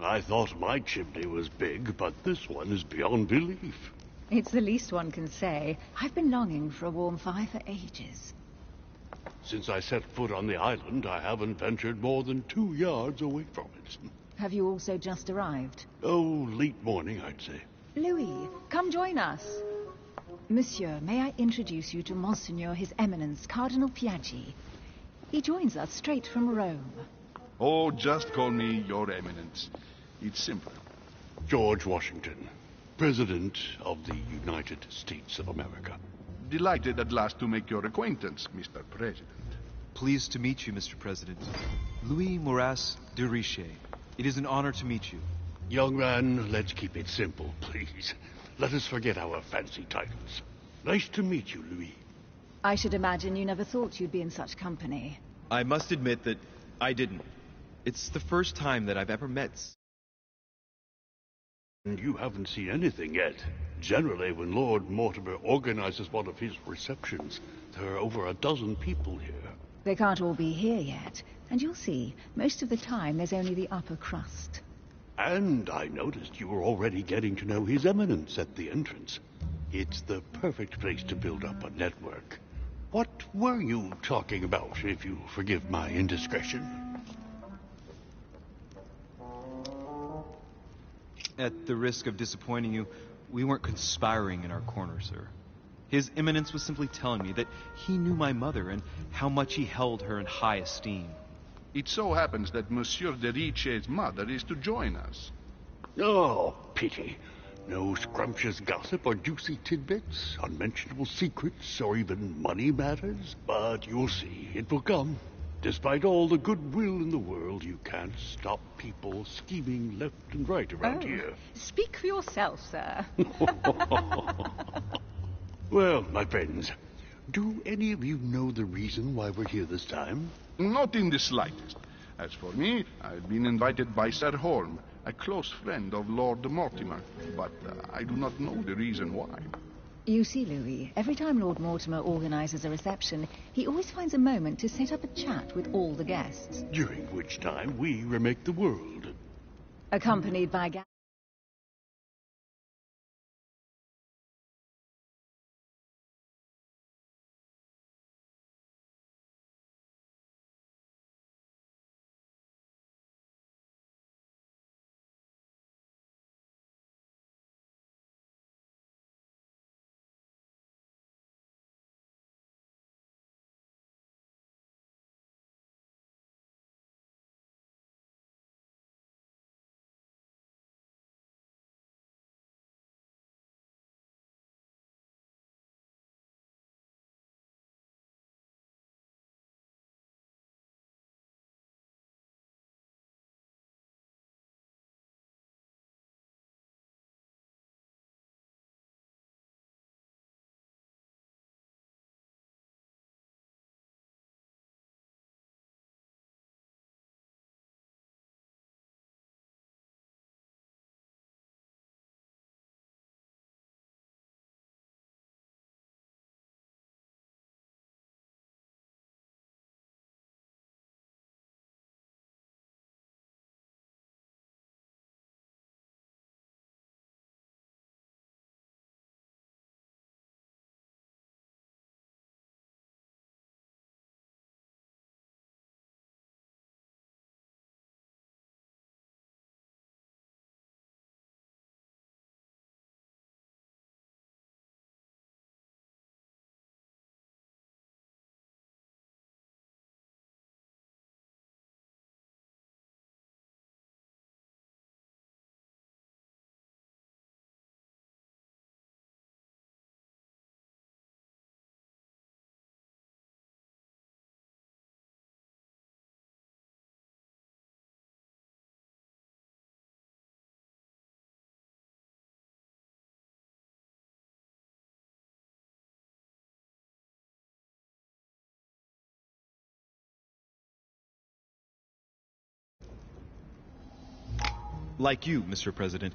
I thought my chimney was big, but this one is beyond belief. It's the least one can say. I've been longing for a warm fire for ages. Since I set foot on the island, I haven't ventured more than 2 yards away from it. Have you also just arrived? Oh, late morning, I'd say. Louis, come join us. Monsieur, may I introduce you to Monseigneur His Eminence, Cardinal Piaggi. He joins us straight from Rome. Oh, just call me Your Eminence. It's simple. George Washington, President of the United States of America. Delighted at last to make your acquaintance, Mr. President. Pleased to meet you, Mr. President. Louis Maurras de Richet. It is an honor to meet you. Young man, let's keep it simple, please. Let us forget our fancy titles. Nice to meet you, Louis. I should imagine you never thought you'd be in such company. I must admit that I didn't. It's the first time that I've ever met... You haven't seen anything yet. Generally, when Lord Mortimer organizes one of his receptions, there are over a dozen people here. They can't all be here yet, and you'll see, most of the time there's only the upper crust. And I noticed you were already getting to know His Eminence at the entrance. It's the perfect place to build up a network. What were you talking about, if you forgive my indiscretion? At the risk of disappointing you, we weren't conspiring in our corner, sir. His Eminence was simply telling me that he knew my mother and how much he held her in high esteem. It so happens that Monsieur de Richet's mother is to join us. Oh, pity. No scrumptious gossip or juicy tidbits, unmentionable secrets, or even money matters. But you'll see, it will come. Despite all the goodwill in the world, you can't stop people scheming left and right around here. Speak for yourself, sir. Well, my friends, do any of you know the reason why we're here this time? Not in the slightest. As for me, I've been invited by Sir Holm, a close friend of Lord Mortimer, but I do not know the reason why. You see, Louis, every time Lord Mortimer organizes a reception, he always finds a moment to set up a chat with all the guests. During which time we remake the world. Accompanied by Like you, Mr. President.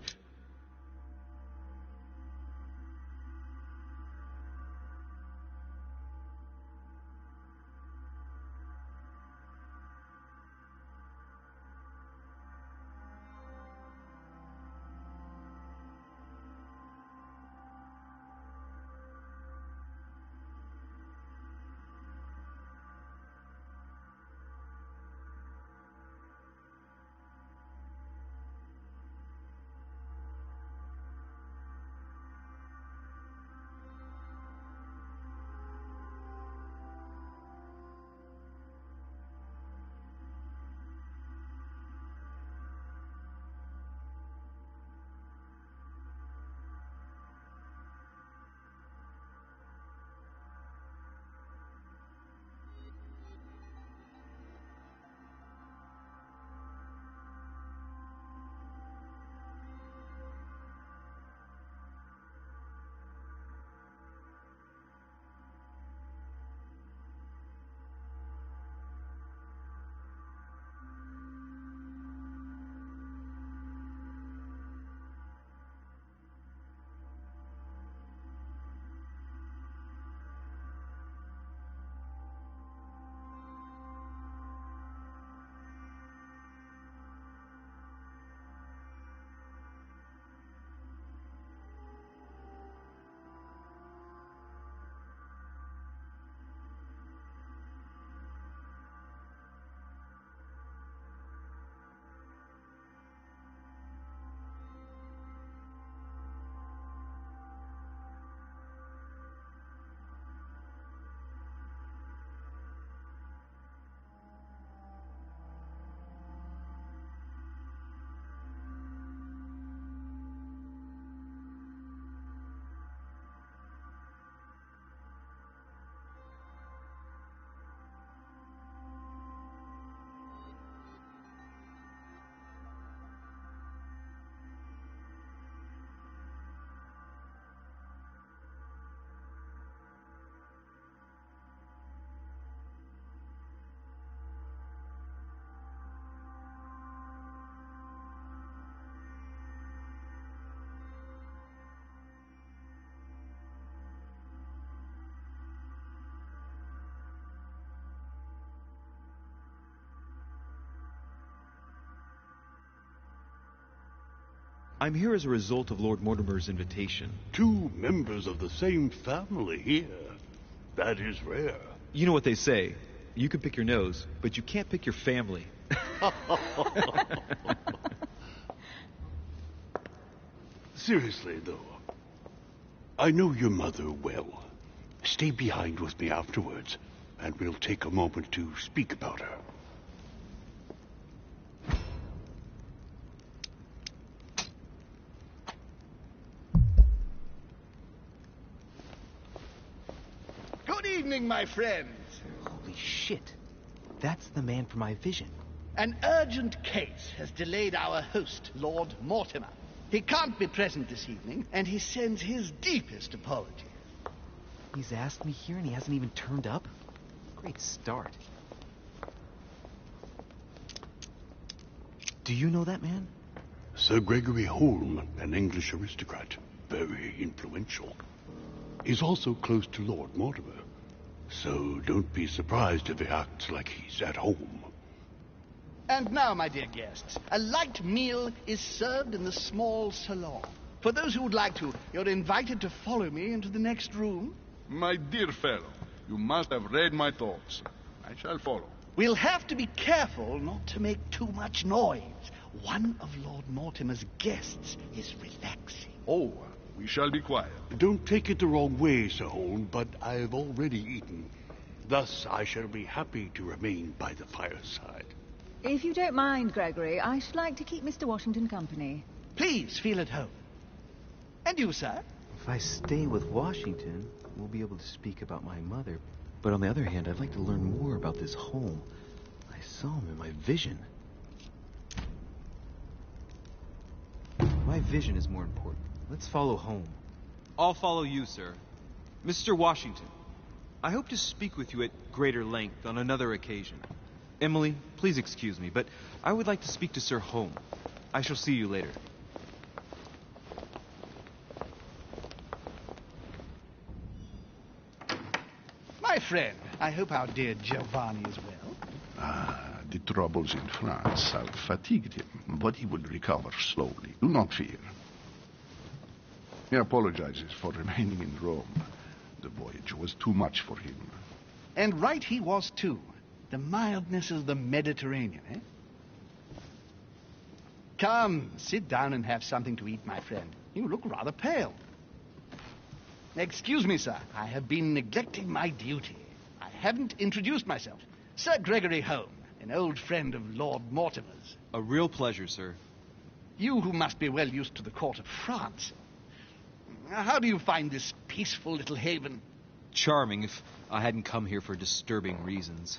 I'm here as a result of Lord Mortimer's invitation. 2 members of the same family here. That is rare. You know what they say. You can pick your nose, but you can't pick your family. Seriously, though, I know your mother well. Stay behind with me afterwards, and we'll take a moment to speak about her. Good evening, my friends. Holy shit. That's the man from my vision. An urgent case has delayed our host, Lord Mortimer. He can't be present this evening, and he sends his deepest apologies. He's asked me here and he hasn't even turned up? Great start. Do you know that man? Sir Gregory Holm, an English aristocrat. Very influential. He's also close to Lord Mortimer. So don't be surprised if he acts like he's at home. And now, my dear guests, a light meal is served in the small salon. For those who would like to, you're invited to follow me into the next room. My dear fellow, you must have read my thoughts. I shall follow. We'll have to be careful not to make too much noise. One of Lord Mortimer's guests is relaxing. Oh, we shall be quiet. Don't take it the wrong way, Sir Holm, but I've already eaten. Thus, I shall be happy to remain by the fireside. If you don't mind, Gregory, I should like to keep Mr. Washington company. Please feel at home. And you, sir? If I stay with Washington, we'll be able to speak about my mother. But on the other hand, I'd like to learn more about this home. I saw him in my vision. My vision is more important. Let's follow home. I'll follow you, sir. Mr. Washington, I hope to speak with you at greater length on another occasion. Emily, please excuse me, but I would like to speak to Sir Holm. I shall see you later. My friend, I hope our dear Giovanni is well. The troubles in France have fatigued him, but he will recover slowly. Do not fear. He apologizes for remaining in Rome. The voyage was too much for him. And right he was, too. The mildness of the Mediterranean, eh? Come, sit down and have something to eat, my friend. You look rather pale. Excuse me, sir. I have been neglecting my duty. I haven't introduced myself. Sir Gregory Holm, an old friend of Lord Mortimer's. A real pleasure, sir. You who must be well used to the court of France. How do you find this peaceful little haven? Charming if I hadn't come here for disturbing reasons.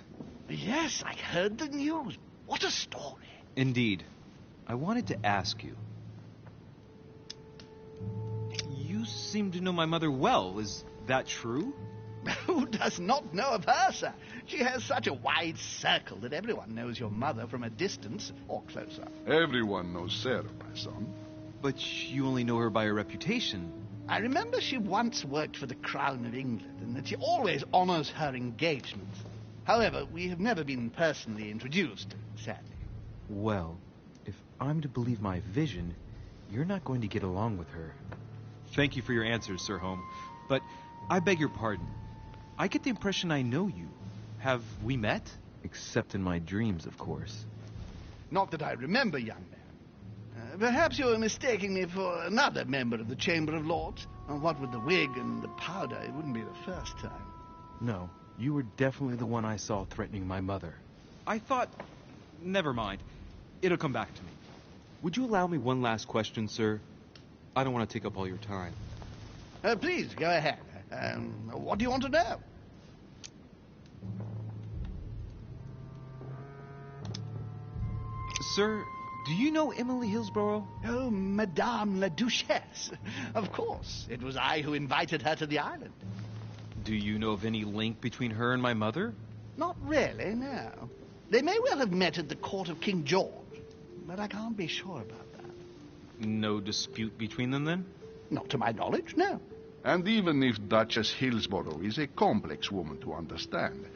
Yes, I heard the news. What a story. Indeed. I wanted to ask you. You seem to know my mother well. Is that true? Who does not know of her, sir? She has such a wide circle that everyone knows your mother from a distance or closer. Everyone knows Sarah, my son. But you only know her by her reputation. I remember she once worked for the Crown of England and that she always honors her engagements. However, we have never been personally introduced, sadly. Well, if I'm to believe my vision, you're not going to get along with her. Thank you for your answers, Sir Holm. But I beg your pardon. I get the impression I know you. Have we met? Except in my dreams, of course. Not that I remember, young man. Perhaps you are mistaking me for another member of the Chamber of Lords. What with the wig and the powder, it wouldn't be the first time. No, you were definitely the one I saw threatening my mother. I thought... Never mind. It'll come back to me. Would you allow me one last question, sir? I don't want to take up all your time. Please, go ahead. What do you want to know? Sir, do you know Emily Hillsborough? Oh, Madame la Duchesse. Of course. It was I who invited her to the island. Do you know of any link between her and my mother? Not really, no. They may well have met at the court of King George, but I can't be sure about that. No dispute between them, then? Not to my knowledge, no. And even if Duchess Hillsborough is a complex woman to understand,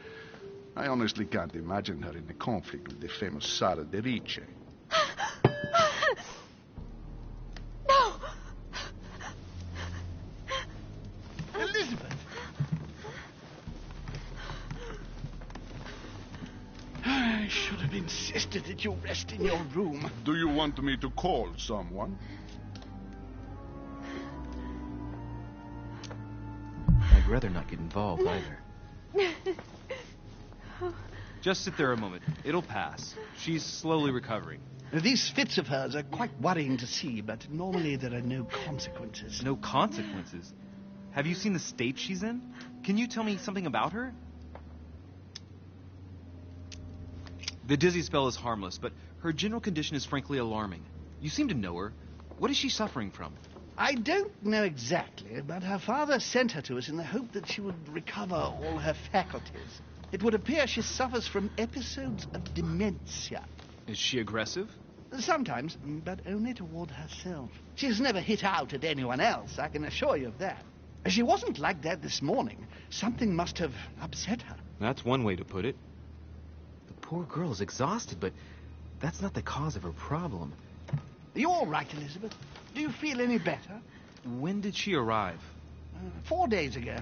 I honestly can't imagine her in a conflict with the famous Sara de Ricci. I should have insisted that you rest in your room. Do you want me to call someone? I'd rather not get involved either. Just sit there a moment. It'll pass. She's slowly recovering. These fits of hers are quite worrying to see, but normally there are no consequences. No consequences. Have you seen the state she's in? Can you tell me something about her? The dizzy spell is harmless, but her general condition is frankly alarming. You seem to know her. What is she suffering from? I don't know exactly, but her father sent her to us in the hope that she would recover all her faculties. It would appear she suffers from episodes of dementia. Is she aggressive? Sometimes, but only toward herself. She has never hit out at anyone else, I can assure you of that. She wasn't like that this morning. Something must have upset her. That's one way to put it. The poor girl is exhausted, but that's not the cause of her problem. Are you all right, Elizabeth? Do you feel any better? When did she arrive? 4 days ago.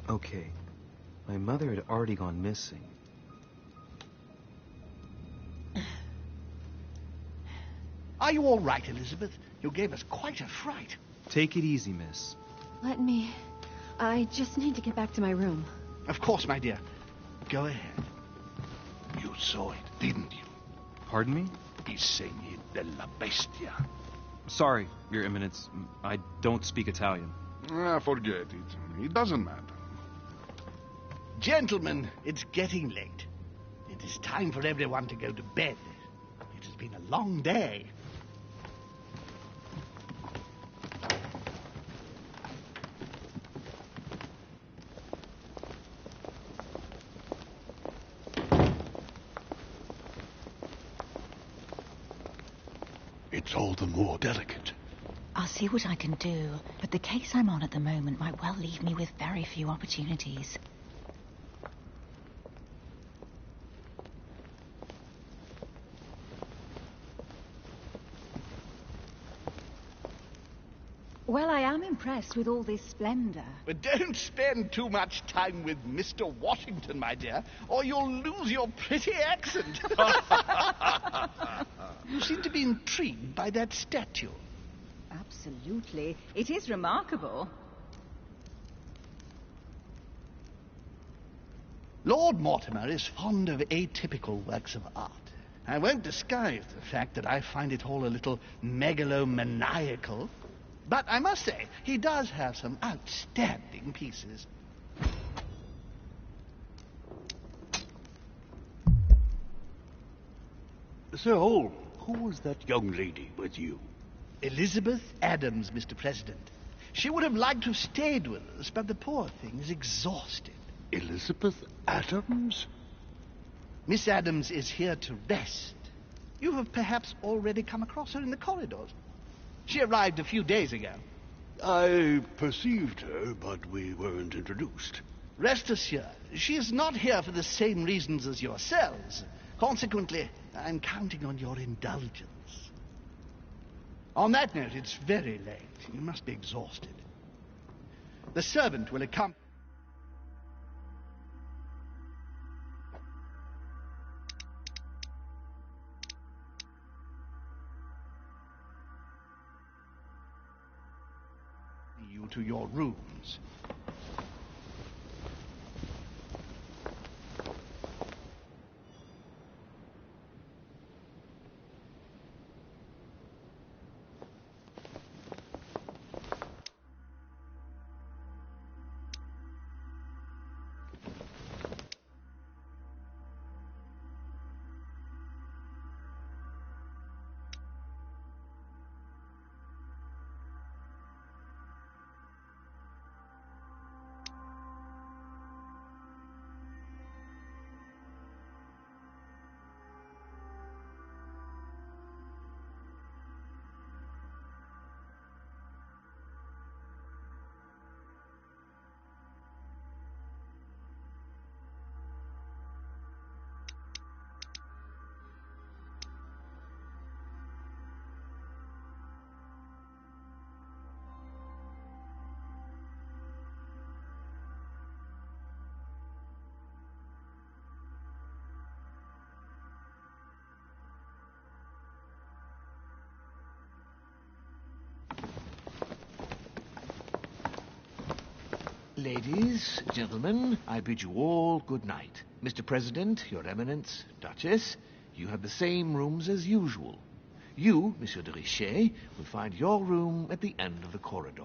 Okay. My mother had already gone missing. Are you all right, Elizabeth? You gave us quite a fright. Take it easy, miss. Let me... I just need to get back to my room. Of course, my dear. Go ahead. You saw it, didn't you? Pardon me? I segni della bestia. Sorry, Your Eminence. I don't speak Italian. Forget it. It doesn't matter. Gentlemen, it's getting late. It is time for everyone to go to bed. It has been a long day. It's all the more delicate. I'll see what I can do, but the case I'm on at the moment might well leave me with very few opportunities. Well, I am impressed with all this splendor. But don't spend too much time with Mr. Washington, my dear, or you'll lose your pretty accent. You seem to be intrigued by that statue. Absolutely. It is remarkable. Lord Mortimer is fond of atypical works of art. I won't disguise the fact that I find it all a little megalomaniacal. But I must say, he does have some outstanding pieces. Sir Holmes, who was that young lady with you? Elizabeth Adams, Mr. President. She would have liked to have stayed with us, but the poor thing is exhausted. Elizabeth Adams? Miss Adams is here to rest. You have perhaps already come across her in the corridors. She arrived a few days ago. I perceived her, but we weren't introduced. Rest assured, she is not here for the same reasons as yourselves. Consequently, I'm counting on your indulgence. On that note, it's very late. You must be exhausted. The servant will accompany... you to your rooms. Ladies, gentlemen, I bid you all good night. Mr. President, Your Eminence, Duchess, you have the same rooms as usual. You, Monsieur de Richet, will find your room at the end of the corridor.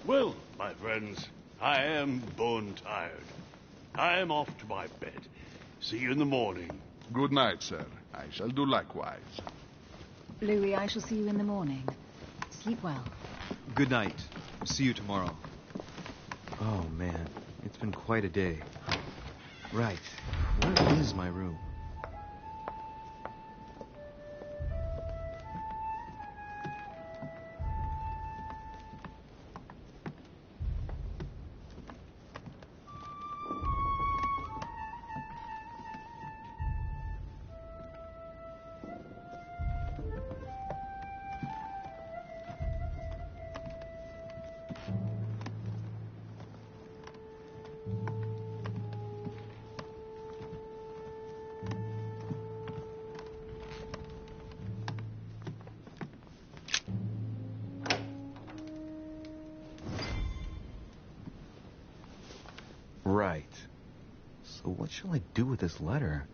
Well, my friends, I am bone tired. I am off to my bed. See you in the morning. Good night, sir. I shall do likewise. Louis, I shall see you in the morning. Sleep well. Good night. See you tomorrow. Oh, man. It's been quite a day. Right. Where is my room? Right. So what shall I do with this letter?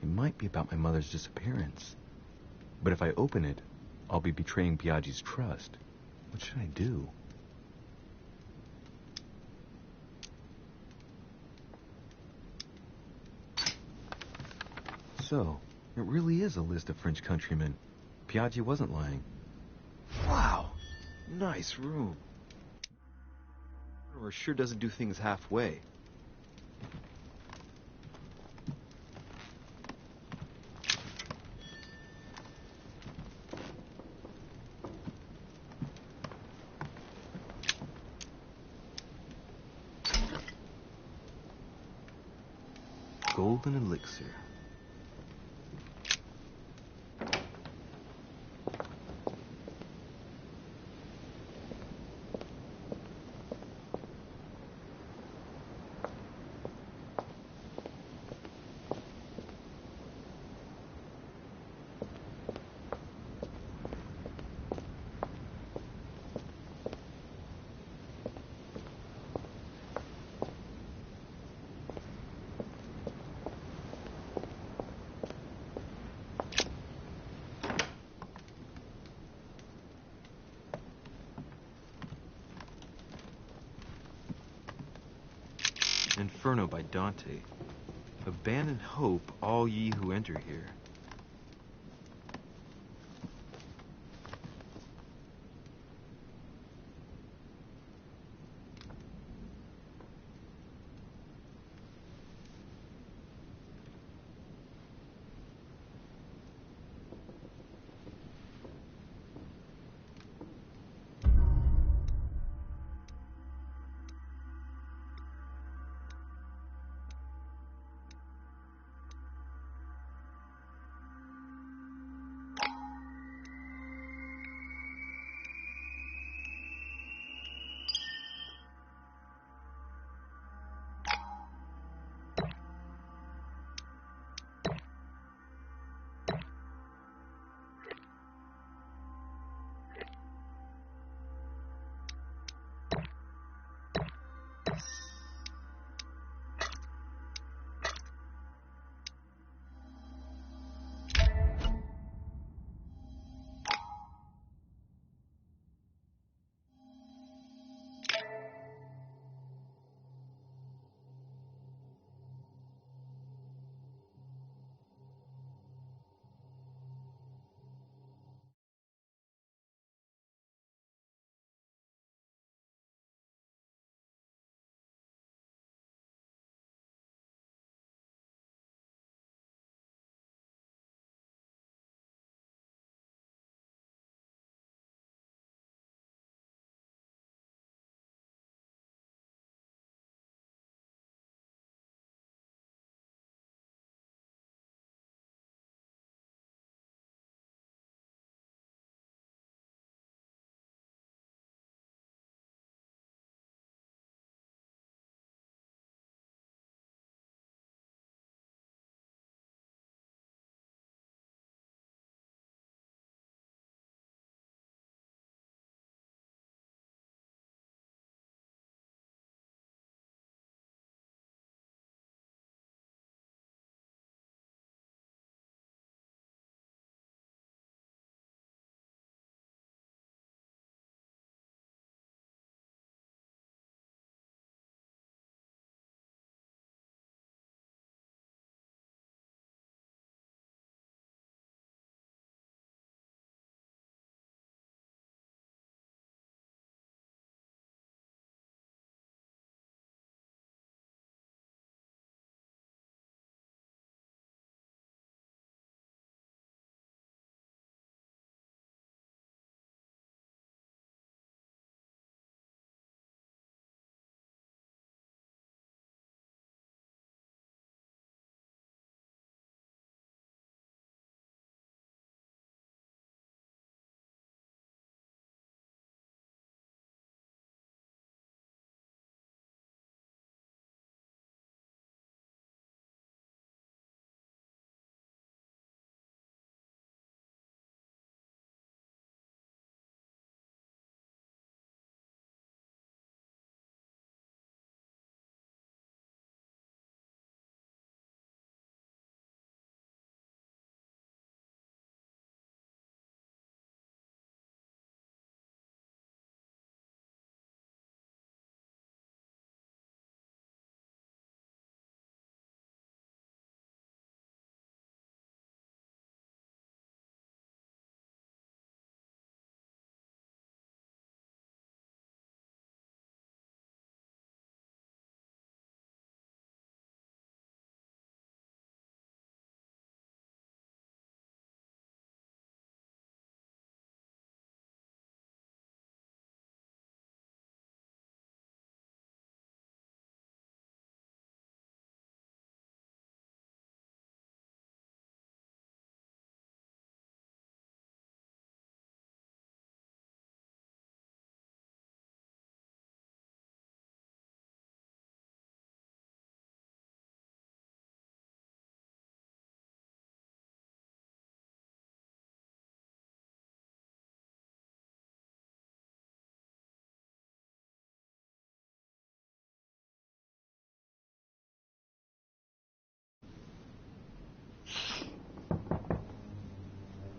It might be about my mother's disappearance. But if I open it, I'll be betraying Biaggi's trust. What should I do? So, it really is a list of French countrymen. Biaggi wasn't lying. Wow! Nice room. Or sure doesn't do things halfway. Golden elixir. Inferno by Dante. Abandon hope, all ye who enter here.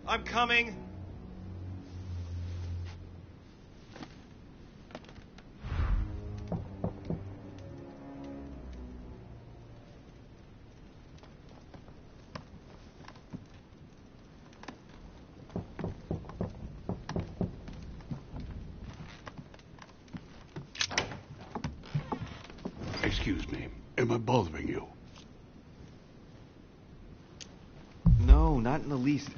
I'm coming. Excuse me. Am I bothering you? No, not in the least.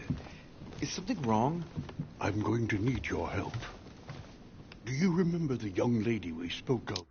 Is something wrong? I'm going to need your help. Do you remember the young lady we spoke of?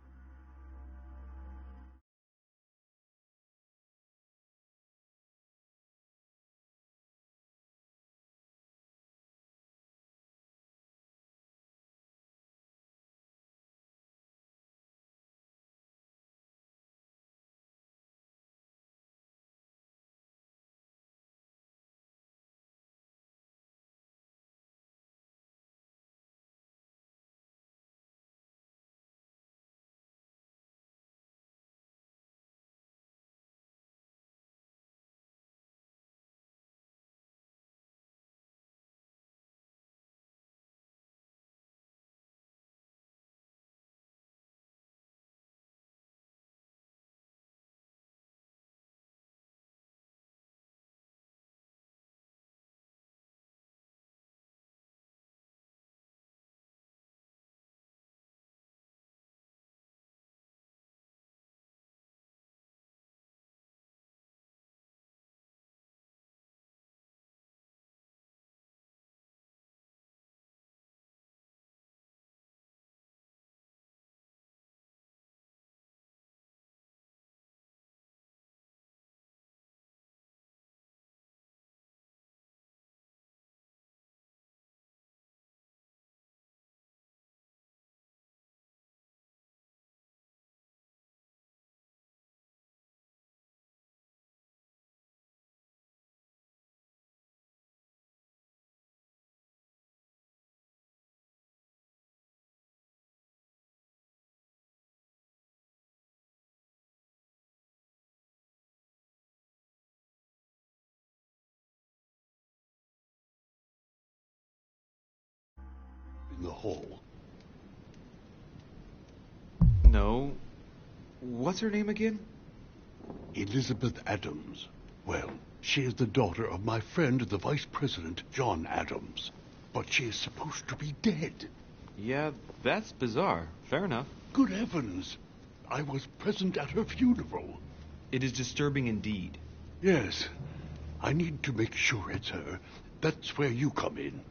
In the hall. No. What's her name again? Elizabeth Adams. Well, she is the daughter of my friend, the Vice President, John Adams. But she is supposed to be dead. Yeah, that's bizarre. Fair enough. Good heavens! I was present at her funeral. It is disturbing indeed. Yes. I need to make sure it's her. That's where you come in.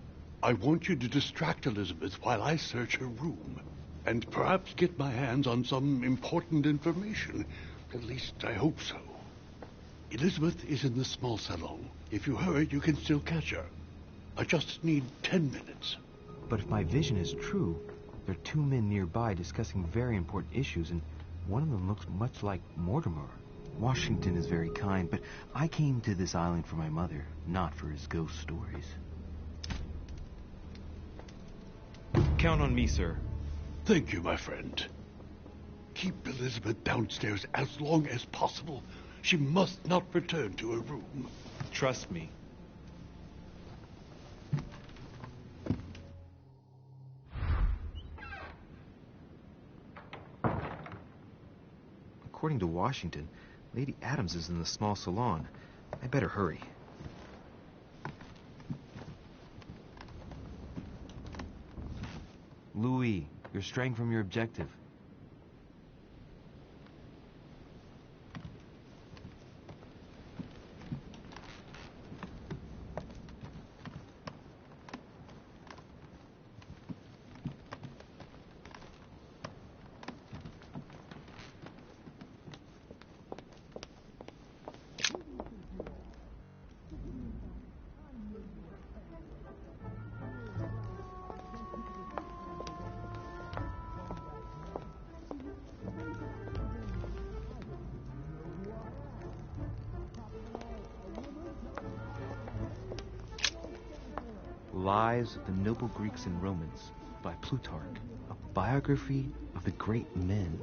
I want you to distract Elizabeth while I search her room. And perhaps get my hands on some important information. At least, I hope so. Elizabeth is in the small salon. If you hurry, you can still catch her. I just need 10 minutes. But if my vision is true, there are two men nearby discussing very important issues, and one of them looks much like Mortimer. Washington is very kind, but I came to this island for my mother, not for his ghost stories. Count on me, sir. Thank you, my friend. Keep Elizabeth downstairs as long as possible. She must not return to her room. Trust me. According to Washington, Lady Adams is in the small salon. I better hurry. Louis, you're straying from your objective. Lives of the Noble Greeks and Romans by Plutarch, a biography of the great men.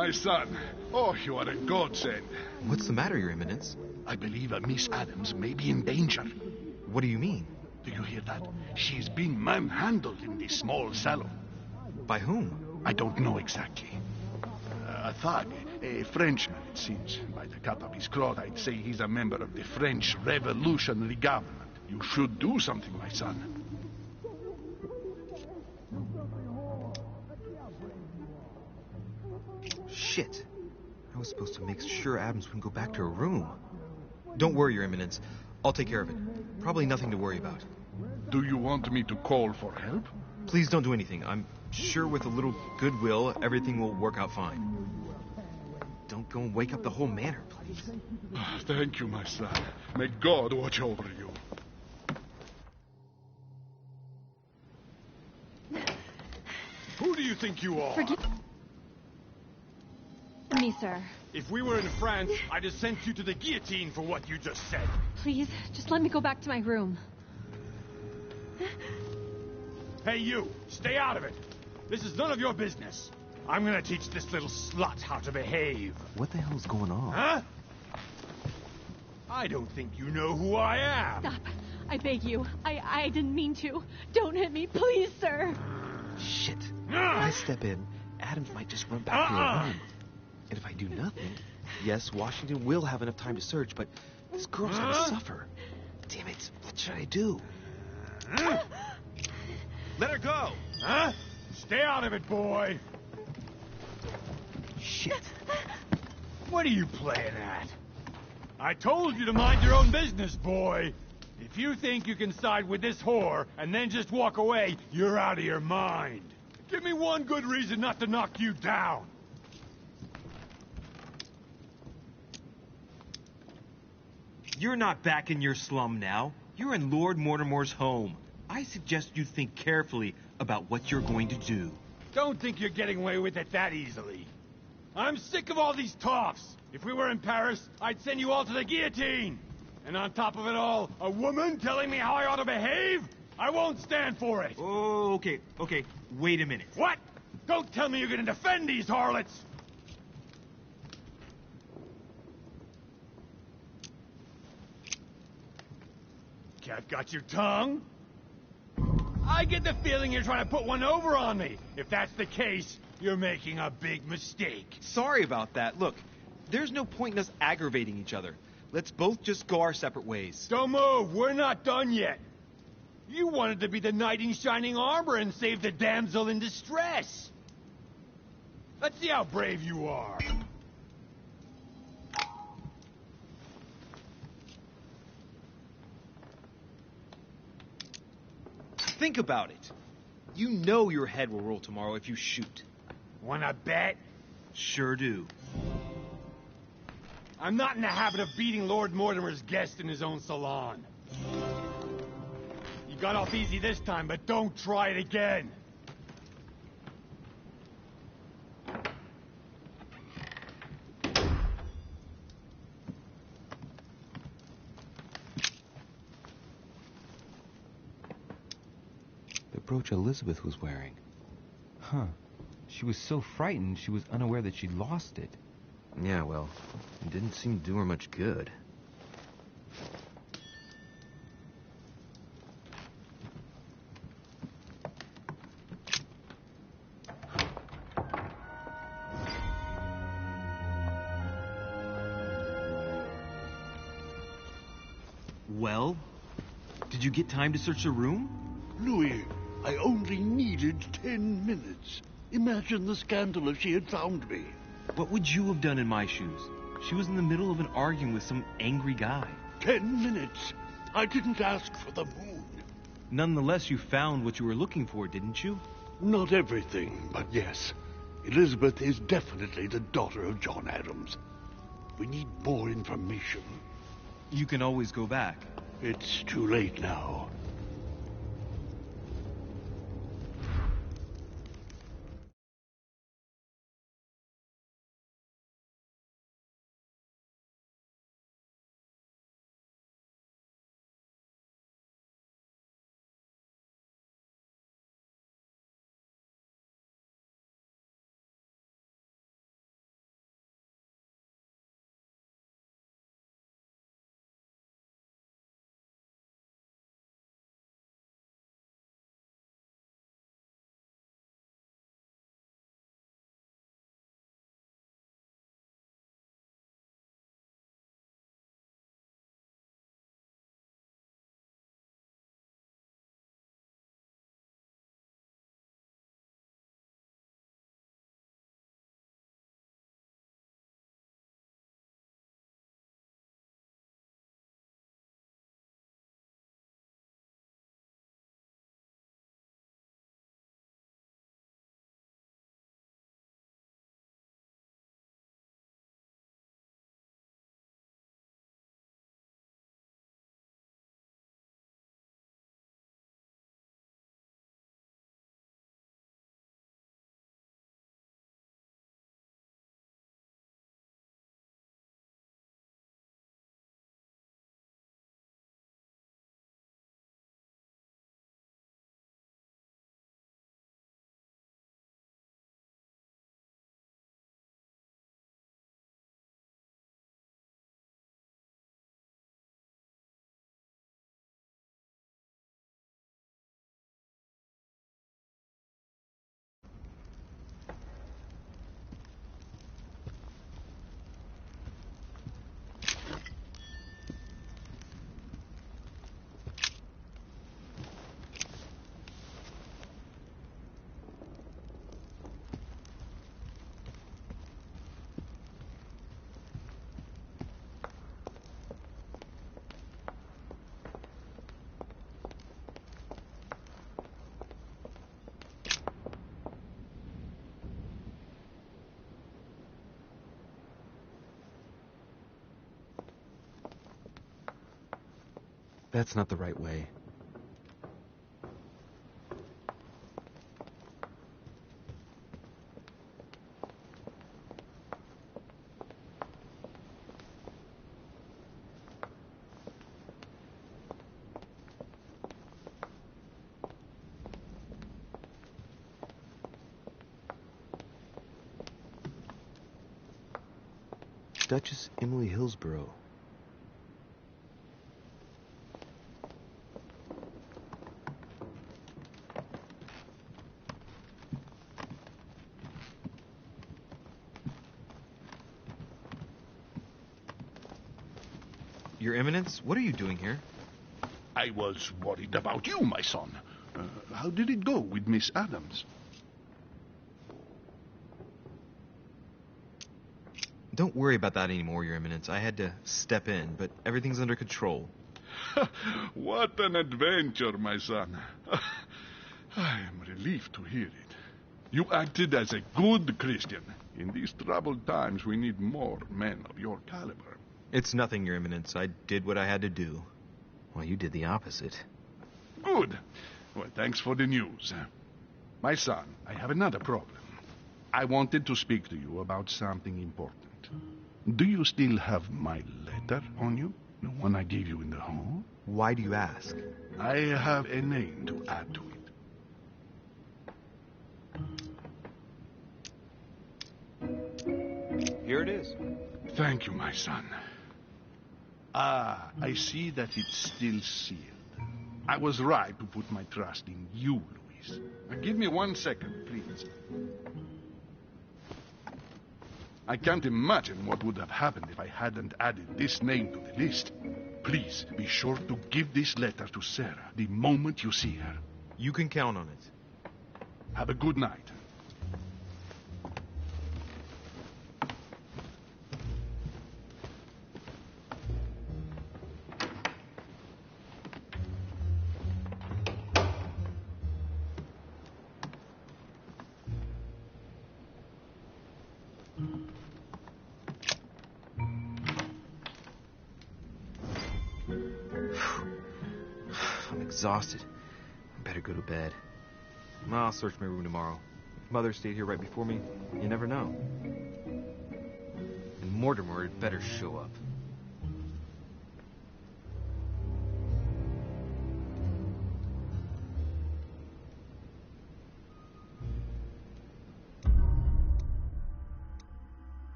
My son. Oh, you are a godsend. What's the matter, Your Eminence? I believe a Miss Adams may be in danger. What do you mean? Do you hear that? She is being manhandled in this small salon. By whom? I don't know exactly. A thug, a Frenchman, it seems. By the cut of his cloth, I'd say he's a member of the French Revolutionary Government. You should do something, my son. Shit. I was supposed to make sure Adams wouldn't go back to her room. Don't worry, Your Eminence. I'll take care of it. Probably nothing to worry about. Do you want me to call for help? Please don't do anything. I'm sure with a little goodwill, everything will work out fine. Don't go and wake up the whole manor, please. Thank you, my son. May God watch over you. Who do you think you are? Forgive me, sir. If we were in France, I'd have sent you to the guillotine for what you just said. Please, just let me go back to my room. Hey, you! Stay out of it! This is none of your business. I'm gonna teach this little slut how to behave. What the hell's going on? Huh? I don't think you know who I am. Stop. I beg you. I didn't mean to. Don't hit me, please, sir. Shit. If I step in, Adams might just run back to her room. And if I do nothing, yes, Washington will have enough time to search, but this girl's gonna suffer. Damn it, what should I do? Let her go! Huh? Stay out of it, boy! Shit. What are you playing at? I told you to mind your own business, boy! If you think you can side with this whore and then just walk away, you're out of your mind. Give me one good reason not to knock you down. You're not back in your slum now. You're in Lord Mortimer's home. I suggest you think carefully about what you're going to do. Don't think you're getting away with it that easily. I'm sick of all these toffs. If we were in Paris, I'd send you all to the guillotine. And on top of it all, a woman telling me how I ought to behave? I won't stand for it. Oh, okay. Wait a minute. What? Don't tell me you're going to defend these harlots. Cat got your tongue? I get the feeling you're trying to put one over on me. If that's the case, you're making a big mistake. Sorry about that. Look, there's no point in us aggravating each other. Let's both just go our separate ways. Don't move. We're not done yet. You wanted to be the knight in shining armor and save the damsel in distress. Let's see how brave you are. Think about it. You know your head will roll tomorrow if you shoot. Wanna bet? Sure do. I'm not in the habit of beating Lord Mortimer's guest in his own salon. You got off easy this time, but don't try it again. The brooch Elizabeth was wearing. Huh. She was so frightened she was unaware that she'd lost it. Yeah, well, it didn't seem to do her much good. Well, did you get time to search the room? Louis, I only needed 10 minutes. Imagine the scandal if she had found me. What would you have done in my shoes? She was in the middle of an argument with some angry guy. 10 minutes. I didn't ask for the moon. Nonetheless, you found what you were looking for, didn't you? Not everything, but yes. Elizabeth is definitely the daughter of John Adams. We need more information. You can always go back. It's too late now. That's not the right way. Duchess Emily Hillsborough. Your Eminence, what are you doing here? I was worried about you, my son. How did it go with Miss Adams? Don't worry about that anymore, Your Eminence. I had to step in, but everything's under control. What an adventure, my son. I am relieved to hear it. You acted as a good Christian. In these troubled times, we need more men of your caliber. It's nothing, Your Eminence. I did what I had to do. Well, you did the opposite. Good. Well, thanks for the news. My son, I have another problem. I wanted to speak to you about something important. Do you still have my letter on you? The one I gave you in the hall? Why do you ask? I have a name to add to it. Here it is. Thank you, my son. Ah, I see that it's still sealed. I was right to put my trust in you, Louise. Now, give me 1 second, please. I can't imagine what would have happened if I hadn't added this name to the list. Please, be sure to give this letter to Sarah the moment you see her. You can count on it. Have a good night. I'm exhausted. I better go to bed. I'll search my room tomorrow. If Mother stayed here right before me, you never know. And Mortimer had better show up.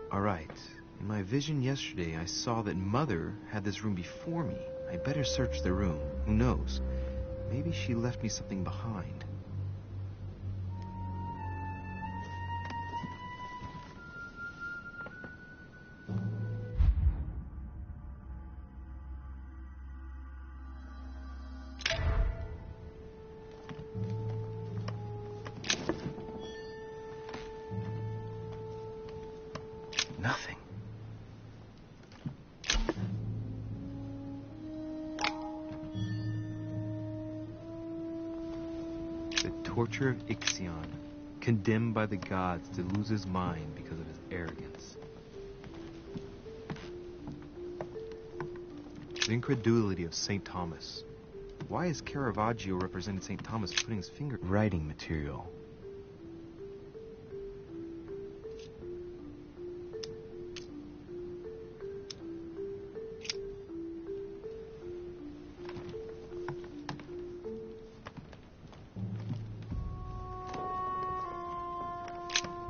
All right. In my vision yesterday, I saw that Mother had this room before me. I better search the room. Who knows? Maybe she left me something behind. Nothing. The torture of Ixion, condemned by the gods to lose his mind because of his arrogance. The incredulity of St. Thomas. Why is Caravaggio representing St. Thomas putting his finger... Writing material.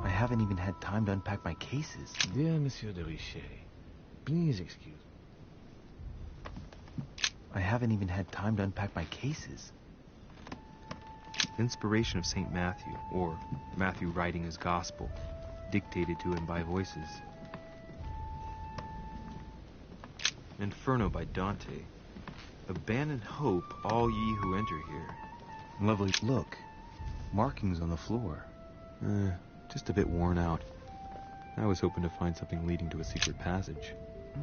I haven't even had time to unpack my cases. Dear Monsieur de Richet, please excuse me. I haven't even had time to unpack my cases. Inspiration of St. Matthew, or Matthew writing his gospel, dictated to him by voices. Inferno by Dante. Abandon hope, all ye who enter here. Lovely. Look. Markings on the floor. Just a bit worn out. I was hoping to find something leading to a secret passage.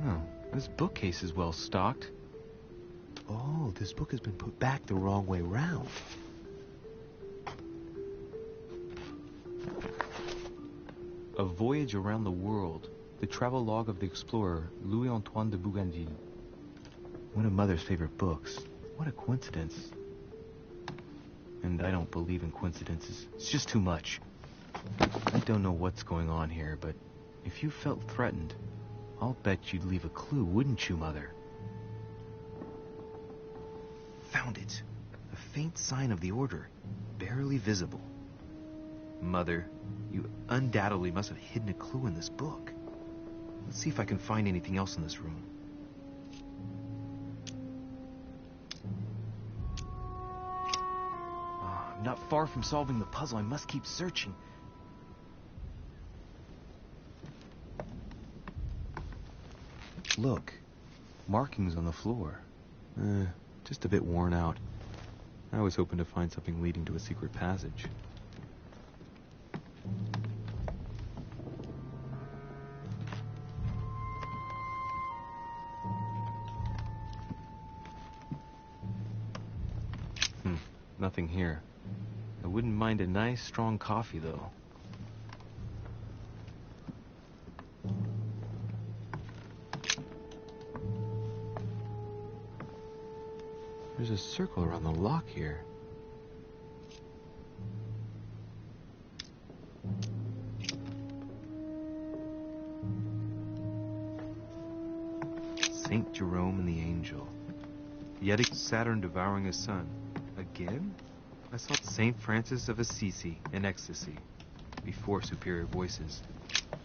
Oh, this bookcase is well stocked. Oh, this book has been put back the wrong way round. A Voyage Around the World. The travel log of the explorer, Louis-Antoine de Bougainville. One of Mother's favorite books. What a coincidence. And I don't believe in coincidences. It's just too much. I don't know what's going on here, but if you felt threatened, I'll bet you'd leave a clue, wouldn't you, Mother? Found it. A faint sign of the order, barely visible. Mother, you undoubtedly must have hidden a clue in this book. Let's see if I can find anything else in this room. I'm not far from solving the puzzle. I must keep searching. Look, markings on the floor. Just a bit worn out. I was hoping to find something leading to a secret passage. Nothing here. I wouldn't mind a nice, strong coffee, though. There's a circle around the lock here. Saint Jerome and the Angel. Yet Saturn devouring his son. Again? I saw Saint Francis of Assisi in ecstasy. Before Superior Voices.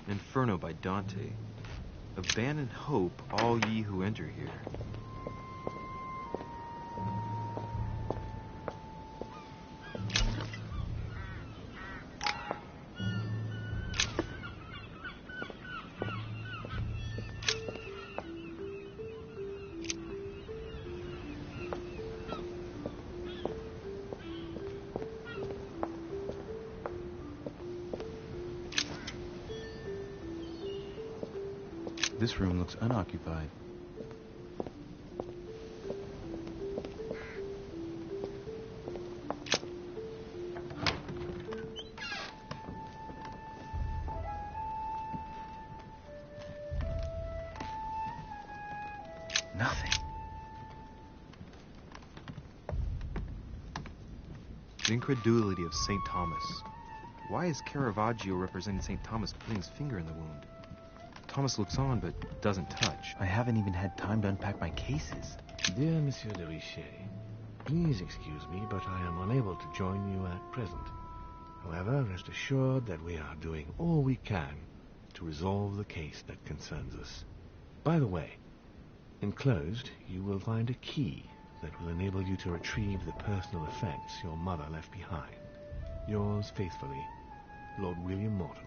Inferno by Dante. Abandon hope, all ye who enter here. This room looks unoccupied. Nothing. The incredulity of St. Thomas. Why is Caravaggio representing St. Thomas putting his finger in the wound? Thomas looks on, but doesn't touch. I haven't even had time to unpack my cases. Dear Monsieur de Richet, please excuse me, but I am unable to join you at present. However, rest assured that we are doing all we can to resolve the case that concerns us. By the way, enclosed, you will find a key that will enable you to retrieve the personal effects your mother left behind. Yours faithfully, Lord William Mortimer.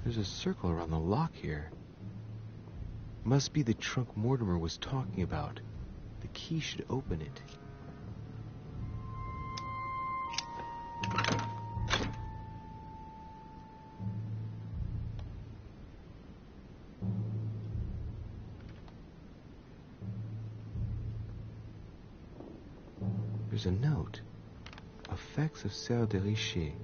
There's a circle around the lock here. Must be the trunk Mortimer was talking about. The key should open it. There's a note. Effects of Sœur de Richet,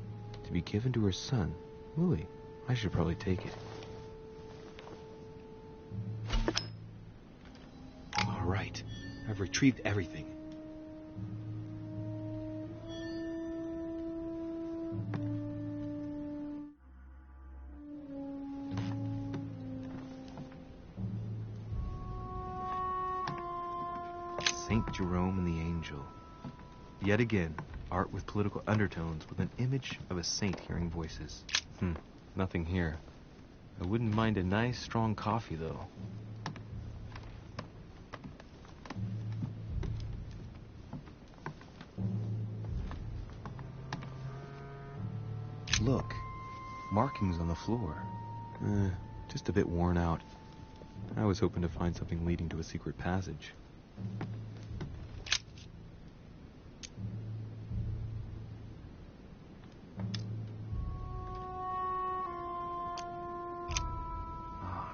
to be given to her son, Louis. I should probably take it. All right. I've retrieved everything. Saint Jerome and the Angel. Yet again, art with political undertones with an image of a saint hearing voices. Nothing here. I wouldn't mind a nice, strong coffee, though. Look, markings on the floor. Just a bit worn out. I was hoping to find something leading to a secret passage.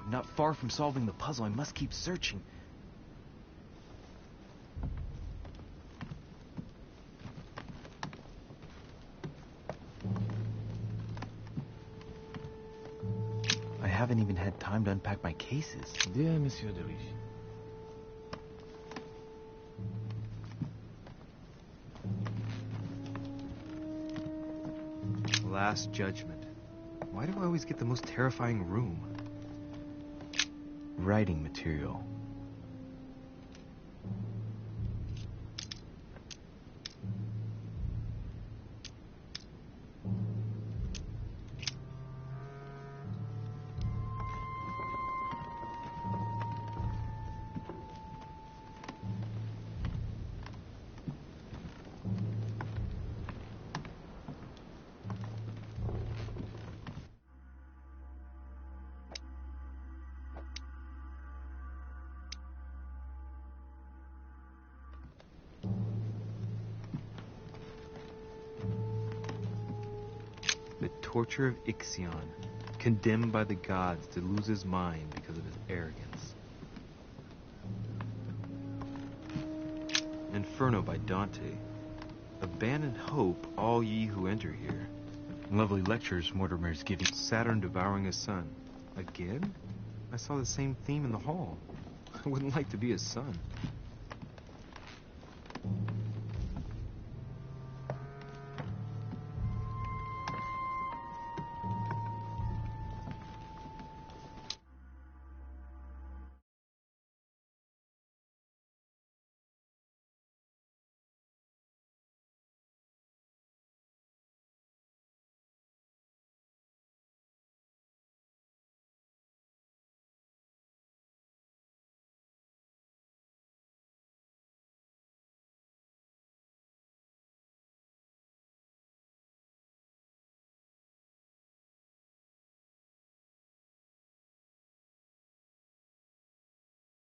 I'm not far from solving the puzzle. I must keep searching. I haven't even had time to unpack my cases. Dear Monsieur de Riche. Last Judgment. Why do I always get the most terrifying room? Writing material. The torture of Ixion, condemned by the gods to lose his mind because of his arrogance. Inferno by Dante. Abandon hope, all ye who enter here. Lovely lectures Mortimer's giving. Saturn devouring his son. Again? I saw the same theme in the hall. I wouldn't like to be his son.